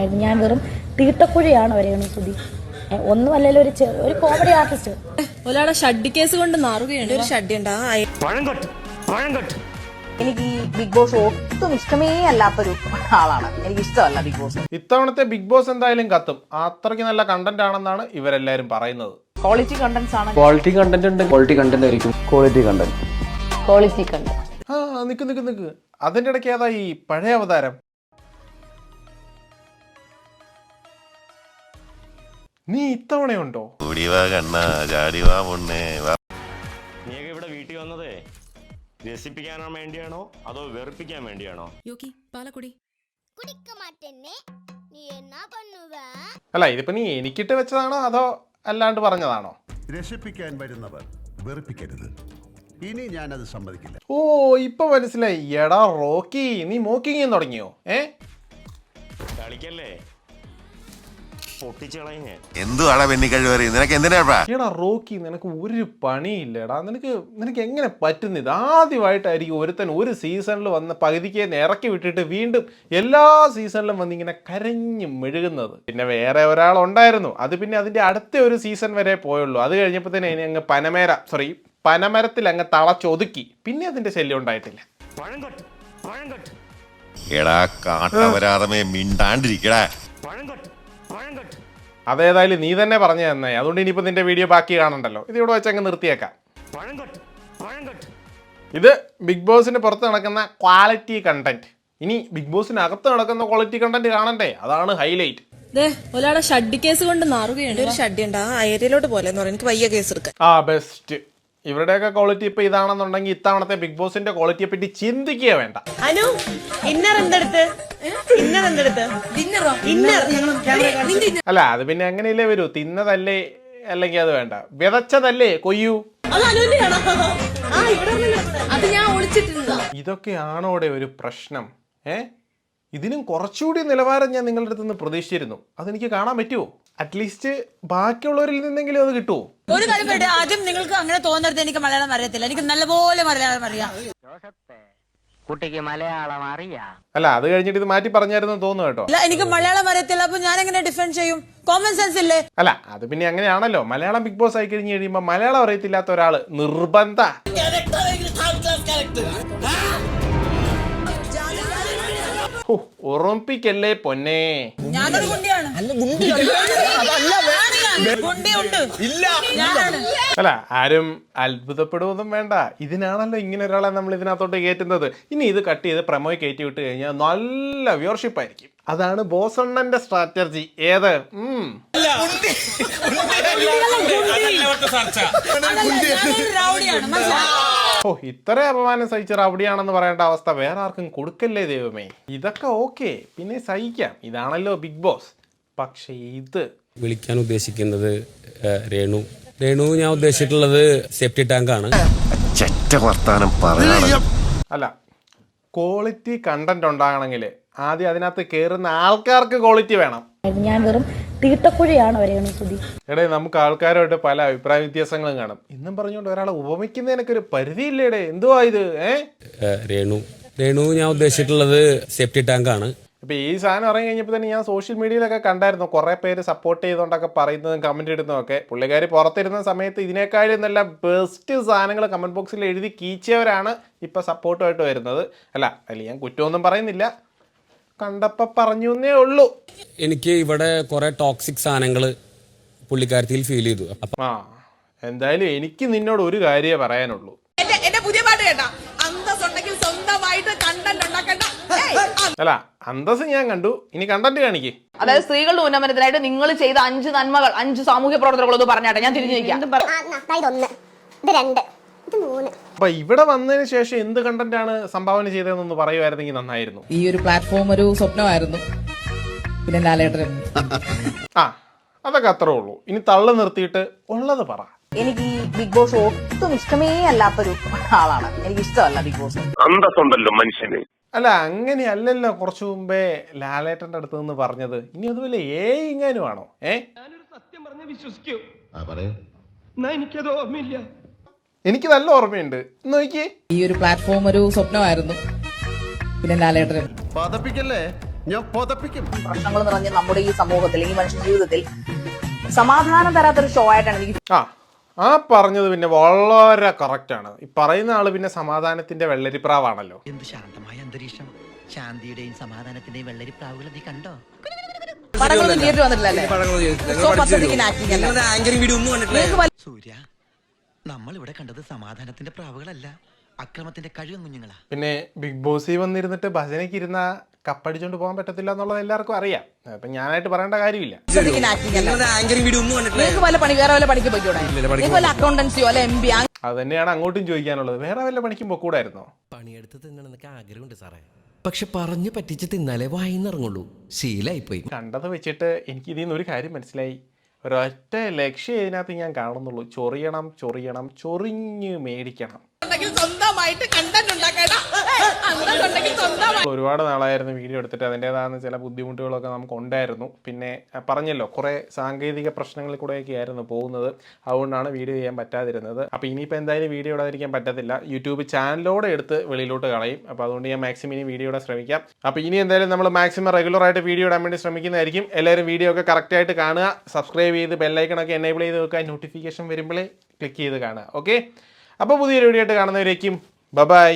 ഞാൻ വെറും തീട്ടക്കുഴിയാണ് വരെയാണ് സുധി. ഒന്നുമല്ലല്ലോ ഒരു കോമഡി ആർട്ടിസ്റ്റ്. ഒരാളെ ഷഡ്ഡി കേസ് കൊണ്ട് നാറുകയാണ്. ഒരു ഷഡ്ഡി ഉണ്ട്. എനിക്ക് ഈ ബിഗ് ബോസ് ഒട്ടും ഇഷ്ടമേ അല്ലാത്തൊരു ആളാണ്. എനിക്ക് ഇഷ്ടമല്ല ബിഗ് ബോസ്. ഇത്തവണത്തെ ബിഗ് ബോസ് എന്തായാലും കത്തും. അത്രയ്ക്ക് നല്ല കണ്ടന്റ് ആണെന്നാണ് ഇവരെല്ലാരും പറയുന്നത്. ക്വാളിറ്റി കണ്ടന്റ്സ് ആണ്. ക്വാളിറ്റി കണ്ടന്റ് ഉണ്ട്. ക്വാളിറ്റി കണ്ടന്റ് ആയിരിക്കും. Quality content. Quality content. നിക്ക് അതിന്റെ ഇടയ്ക്ക് ഏതാ ഈ പഴയ അവതാരം? നീ ഇത്തവണയുണ്ടോ? നീയൊക്കെ ഇവിടെ വീട്ടിൽ വന്നതേ രസിപ്പിക്കാനോ വേണ്ടിയാണോ അതോ വെറുപ്പിക്കാൻ വേണ്ടിയാണോ? അല്ല, ഇതിപ്പോ നീ എനിക്കിട്ട് വെച്ചതാണോ അതോ അല്ലാണ്ട് പറഞ്ഞതാണോ? രസിപ്പിക്കാൻ വരുന്നവർ വെറുപ്പിക്കരുത്. ഇനി ഞാനത് സമ്മതിക്കില്ല. ഓ, ഇപ്പൊ മനസ്സിലായി. എടാ റോക്കി, നീ മോക്കിങ് തുടങ്ങിയോ? കളിക്കല്ലേ, പൊട്ടിച്ചളഞ്ഞ എന്തുവാടാ പെണ്ണിക്കഴിവറി, നിനക്ക് എന്തിനാ? എടാ റോക്കി, നിനക്ക് ഒരു പണിയില്ലടാ. നിനക്ക് എങ്ങനെ പറ്റുന്നത്? ആദ്യമായിട്ടായിരിക്കും ഒരുത്തൻ ഒരു സീസണിൽ വന്ന് പകുതിക്ക് ഇറക്കി വിട്ടിട്ട് വീണ്ടും എല്ലാ സീസണിലും വന്ന് ഇങ്ങനെ കരഞ്ഞു മെഴുകുന്നത്. പിന്നെ വേറെ ഒരാളുണ്ടായിരുന്നു, അത് പിന്നെ അതിന്റെ അടുത്ത ഒരു സീസൺ വരെ പോയുള്ളൂ. അത് കഴിഞ്ഞപ്പോൾ തന്നെ ഇനി അങ്ങ് പനമരത്തിൽ അങ്ങ് തളച്ചൊതുക്കി. പിന്നെ അതിന്റെ ശല്യം ഉണ്ടായിട്ടില്ല. എടാ കാട്ടവരാതമേ മിണ്ടാണ്ടിരിക്കടാ. അതേതായാലും നീ തന്നെ പറഞ്ഞു തന്നെ, അതുകൊണ്ട് ഇനിയിപ്പോ നിന്റെ വീഡിയോ ബാക്കി കാണണ്ടല്ലോ. ഇത് ഇവിടെ വെച്ച് അങ്ങ് നിർത്തിയേക്കാം. ഇത് ബിഗ് ബോസിന് പുറത്ത് നടക്കുന്ന ക്വാളിറ്റി കണ്ടന്റ്. ഇനി ബിഗ് ബോസിനകത്ത് നടക്കുന്ന ക്വാളിറ്റി കണ്ടന്റ് കാണണ്ടേ? അതാണ് ഹൈലൈറ്റ്. ഒരാളെ ഷഡ്ഡി കേസ് കൊണ്ട് നാറുകയാണ്. ഒരു ഷഡ്ഡി ഉണ്ട്. ആ ഏരിയയിലോട്ട് പോലെ എന്ന് പറയാം. എനിക്ക് വയ്യ കേസ് എടുക്കാൻ. ബെസ്റ്റ്. ഇവരുടെയൊക്കെ ക്വാളിറ്റി ഇപ്പൊ ഇതാണെന്നുണ്ടെങ്കിൽ ഇത്തവണത്തെ ബിഗ് ബോസിന്റെ ക്വാളിറ്റിയെ പറ്റി ചിന്തിക്കുക വേണ്ട. അനു, ഇന്നർ എന്തെടുത്ത്? അല്ല, അത് പിന്നെ അങ്ങനെയല്ലേ വരൂ. തിന്നതല്ലേ അല്ലെങ്കിൽ അത് വേണ്ട, വിതച്ചതല്ലേ കൊയ്യൂ. അത് ഞാൻ ഒളിച്ചിട്ടിരുന്നതാ. ഇതൊക്കെയാണോടെ ഒരു പ്രശ്നം? ഇതിനും കുറച്ചുകൂടി നിലവാരം ഞാൻ നിങ്ങളുടെ അടുത്ത് നിന്ന് പ്രതീക്ഷിച്ചിരുന്നു. അതെനിക്ക് കാണാൻ പറ്റുമോ? അറ്റ്ലീസ്റ്റ് ബാക്കിയുള്ളവരിൽ നിന്നെങ്കിലും അത് കിട്ടുമോ? ഒരു കാര്യം പറയട്ടെ, ആദ്യം നിങ്ങൾക്ക് അങ്ങനെ തോന്നരുത് എനിക്ക് മലയാളം അറിയത്തില്ല. എനിക്ക് നല്ലപോലെ മലയാളം അറിയാം. കുട്ടിക്ക് മലയാളം അറിയാം. അല്ല, അത് കഴിഞ്ഞിട്ട് ഇത് മാറ്റി പറഞ്ഞായിരുന്നു തോന്നുന്നു കേട്ടോ. അല്ല, എനിക്ക് മലയാളം അറിയത്തില്ല. അപ്പൊ ഞാൻ എങ്ങനെ ഡിഫെൻഡ് ചെയ്യും? കോമൺ സെൻസ് ഇല്ലേ? അല്ല, അത് പിന്നെ അങ്ങനെയാണല്ലോ. മലയാളം ബിഗ് ബോസ് ആയി കഴിഞ്ഞ് കഴിയുമ്പോ മലയാളം അറിയത്തില്ലാത്ത ഒരാള് നിർബന്ധ. ഉറപ്പിക്കല്ലേ പൊന്നെ. ഞാനൊരു ഗുണ്ടിയാണ്. അല്ല, ആരും അത്ഭുതപ്പെടുവൊന്നും വേണ്ട. ഇതിനാണല്ലോ ഇങ്ങനെ ഒരാളെ നമ്മൾ ഇതിനകത്തോട്ട് കയറ്റുന്നത്. ഇനി ഇത് കട്ട് ചെയ്ത് പ്രമോയ് കയറ്റി വിട്ട് കഴിഞ്ഞാൽ നല്ല വ്യൂവർഷിപ്പ് ആയിരിക്കും. അതാണ് ബോസണ്ണന്റെ സ്ട്രാറ്റജി. ഏത് ഇത്ര അപമാനം സഹിച്ച റൗഡിയാണെന്ന് പറയേണ്ട അവസ്ഥ വേറെ ആർക്കും കൊടുക്കല്ലേ ദൈവമേ. ഇതൊക്കെ ഓക്കെ, പിന്നെ സഹിക്കാം. ഇതാണല്ലോ ബിഗ് ബോസ്. പക്ഷേ ഇത് വിളിക്കാൻ ഉദ്ദേശിക്കുന്നത് രേണു ഞാൻ ഉദ്ദേശിച്ചിട്ടുള്ളത് സേഫ്റ്റി ടാങ്ക് ആണ്. അല്ല, ക്വാളിറ്റി കണ്ടന്റ് ഉണ്ടാകണമെങ്കിൽ ആദ്യം അതിനകത്ത് കയറുന്ന ആൾക്കാർക്ക് ക്വാളിറ്റി വേണം. ഞാൻ വെറും തീട്ടക്കുഴിയാണ് വരെയാണ് സുധി. എടേ, നമുക്ക് ആൾക്കാരുമായിട്ട് പല അഭിപ്രായ വ്യത്യാസങ്ങളും കാണും. ഇന്നും പറഞ്ഞുകൊണ്ട് ഒരാളെ ഉപമിക്കുന്നതിനൊക്കെ ഒരു പരിധിയില്ലേടേ. എന്തുവാ ഇത്? രേണു ഞാൻ ഉദ്ദേശിച്ചിട്ടുള്ളത് സേഫ്റ്റി ടാങ്ക് ആണ്. ഇപ്പൊ ഈ സാധനം ഇറങ്ങി കഴിഞ്ഞപ്പോൾ തന്നെ ഞാൻ സോഷ്യൽ മീഡിയയിലൊക്കെ കണ്ടായിരുന്നു കുറെ പേര് സപ്പോർട്ട് ചെയ്തുകൊണ്ടൊക്കെ പറയുന്നതും കമന്റ് ഇടുന്നതും ഒക്കെ. പുള്ളിക്കാരി പുറത്തിരുന്ന സമയത്ത് ഇതിനേക്കാളും നല്ല ബെസ്റ്റ് സാധനങ്ങൾ കമന്റ് ബോക്സിൽ എഴുതി കീച്ചവരാണ് ഇപ്പൊ സപ്പോർട്ടുമായിട്ട് വരുന്നത്. അല്ല, ഞാൻ കുറ്റമൊന്നും പറയുന്നില്ല, കണ്ടപ്പോ പറഞ്ഞു എന്നേ ഉള്ളൂ. എനിക്ക് ഇവിടെ കുറെ ടോക്സിക് സാധനങ്ങൾ പുള്ളിക്കാരത്തിൽ ഫീൽ ചെയ്തു. എന്തായാലും എനിക്ക് നിന്നോട് ഒരു കാര്യമേ പറയാനുള്ളൂ. എന്റെ പുതിയ പാട്ട് കേട്ടാ, അന്തസ്സുണ്ടെങ്കിൽ സ്വന്തമായിട്ട് കണ്ടന്റ് ഉണ്ടാക്കണ്ട. അല്ല, അന്തസ് ഞാൻ കണ്ടു, ഇനി കണ്ടന്റ് കാണിക്കേ. അതായത് സ്ത്രീകളുടെ ഉന്നമനത്തിനായിട്ട് നിങ്ങൾ ചെയ്ത 5 നന്മകൾ, 5 സാമൂഹ്യ പ്രവർത്തനങ്ങളൊന്നും പറഞ്ഞാട്ടെ, ഞാൻ തിരിഞ്ഞു നിൽക്കാം. അപ്പൊ ഇവിടെ വന്നതിന് ശേഷം എന്ത് കണ്ടന്റ് ആണ് സംഭാവന ചെയ്തതെന്നൊന്ന് പറയുമായിരുന്നെങ്കിൽ നന്നായിരുന്നു. ഈ ഒരു പ്ലാറ്റ്ഫോം ഒരു സ്വപ്നമായിരുന്നു. പിന്നെ ലാലേട്ടൻ. അതൊക്കെ അത്രേ ഉള്ളൂ. ഇനി തള്ളു നിർത്തിയിട്ട് ഉള്ളത് പറ. എനിക്ക് ഈ ബിഗ് ബോസ് ഒട്ടും ഇഷ്ടമേ അല്ലാത്തൊരു ആളാണ്. എനിക്ക് ഇഷ്ടമല്ല ബിഗ് ബോസ്. അന്തസ്സുണ്ടല്ലോ മനുഷ്യന്. അല്ല, അങ്ങനെയല്ലല്ലോ കുറച്ചു മുമ്പേ ലാലേട്ടന്റെ അടുത്ത് നിന്ന് പറഞ്ഞത്. ഇനി അതുപോലെ ഇങ്ങാനും ആണോ? സത്യം പറഞ്ഞ് വിശ്വസിക്കൂ. എനിക്കത് ഓർമ്മയില്ല. എനിക്ക് നല്ല ഓർമ്മയുണ്ട്. നോക്കിയേ, ഈ ഒരു പ്ലാറ്റ്ഫോം ഒരു സ്വപ്നമായിരുന്നു. പിന്നെ ലാലേട്ടൻ. പതപ്പിക്കല്ലേ, ഞാൻ പുതപ്പിക്കും. പ്രശ്നങ്ങൾ നിറഞ്ഞ നമ്മുടെ ഈ സമൂഹത്തിൽ, ഈ മനുഷ്യ ജീവിതത്തിൽ സമാധാനം തരാത്തൊരു ഷോ ആയിട്ടാണ് എനിക്ക് ആ പറഞ്ഞത് പിന്നെ വളരെ കറക്റ്റാണ്. ഈ പറയുന്ന ആള് പിന്നെ സമാധാനത്തിന്റെ വെള്ളരിപ്രാവാണല്ലോ. എന്ത് ശാന്തമായ അന്തരീക്ഷം, ശാന്തിയുടെയും സമാധാനത്തിന്റെയും വെള്ളരിപ്രാവുകൾ നീ കണ്ടോ? പടങ്ങളൊന്നും തിയേറ്റർ വന്നിട്ടില്ലല്ലേ? So പദ്ധതിക്ക് acting അല്ല. സൂര്യ, നമ്മൾ ഇവിടെ കണ്ടത് സമാധാനത്തിന്റെ പ്രാവുകളല്ല, അക്രമത്തിന്റെ കഴിവും കുഞ്ഞുങ്ങളാ. പിന്നെ ബിഗ് ബോസിൽ വന്നിരുന്നിട്ട് ഭജനയ്ക്ക് ഇരുന്ന കപ്പടിച്ചോണ്ട് പോകാൻ പറ്റത്തില്ല എന്നുള്ളത് എല്ലാവർക്കും അറിയാം. അപ്പൊ ഞാനായിട്ട് പറയേണ്ട കാര്യമില്ല. പദ്ധതിക്ക് acting അല്ല. നിങ്ങൾക്ക് വല്ല പണി, വേറെ വല്ല പണിക്ക് പോയിക്കൂടെ? നിങ്ങൾക്ക് വല്ല അക്കൗണ്ടൻസിയോ അല്ലെ MB അത് തന്നെയാണ് അങ്ങോട്ടും ചോദിക്കാനുള്ളത്. വേറെ വല്ല പണിക്കും പൊക്കൂടായിരുന്നോ? പണിയെടുത്ത് തിന്നണമെന്നൊക്കെ ആഗ്രഹമുണ്ട് സാറേ, പക്ഷെ പറഞ്ഞു പറ്റിച്ച് തിന്നാലേ വായിന്നിറങ്ങുള്ളൂ. ശീലായിപ്പോയി. കണ്ടത് വെച്ചിട്ട് എനിക്ക് ഇതിൽ നിന്ന് ഒരു കാര്യം മനസ്സിലായി. ഒരൊറ്റ ലക്ഷ്യം ഇതിനകത്ത് ഞാൻ കാണുന്നുള്ളൂ. ചൊറിയണം, ചൊറിയണം, ചൊറിഞ്ഞ് മേടിക്കണം. ഒരുപാട് നാളായിരുന്നു വീഡിയോ എടുത്തിട്ട്. അതിൻ്റെതാകുന്ന ചില ബുദ്ധിമുട്ടുകളൊക്കെ നമുക്ക് ഉണ്ടായിരുന്നു. പിന്നെ പറഞ്ഞല്ലോ, കുറേ സാങ്കേതിക പ്രശ്നങ്ങളിൽ കൂടെയൊക്കെ ആയിരുന്നു പോകുന്നത്. അതുകൊണ്ടാണ് വീഡിയോ ചെയ്യാൻ പറ്റാതിരുന്നത്. അപ്പോൾ ഇനിയിപ്പോൾ എന്തായാലും വീഡിയോ ഇടാതിരിക്കാൻ പറ്റത്തില്ല. യൂട്യൂബ് ചാനലോടെ എടുത്ത് വെളിയിലോട്ട് കളയും. അപ്പോൾ അതുകൊണ്ട് ഞാൻ മാക്സിമം ഇനി വീഡിയോ ഇടാൻ ശ്രമിക്കാം. അപ്പോൾ ഇനി എന്തായാലും നമ്മൾ മാക്സിമം റെഗുലറായിട്ട് വീഡിയോ ഇടാൻ വേണ്ടി ശ്രമിക്കുന്നതായിരിക്കും. എല്ലാവരും വീഡിയോ ഒക്കെ കറക്റ്റായിട്ട് കാണുക. സബ്സ്ക്രൈബ് ചെയ്ത് ബെല്ലൈക്കണൊക്കെ എനേബിൾ ചെയ്ത് വെക്കുക. നോട്ടിഫിക്കേഷൻ വരുമ്പോഴേ ക്ലിക്ക് ചെയ്ത് കാണുക. ഓക്കെ, അപ്പോൾ പുതിയൊരു വീഡിയോ ആയിട്ട് കാണുന്നവരേക്കും ബൈ.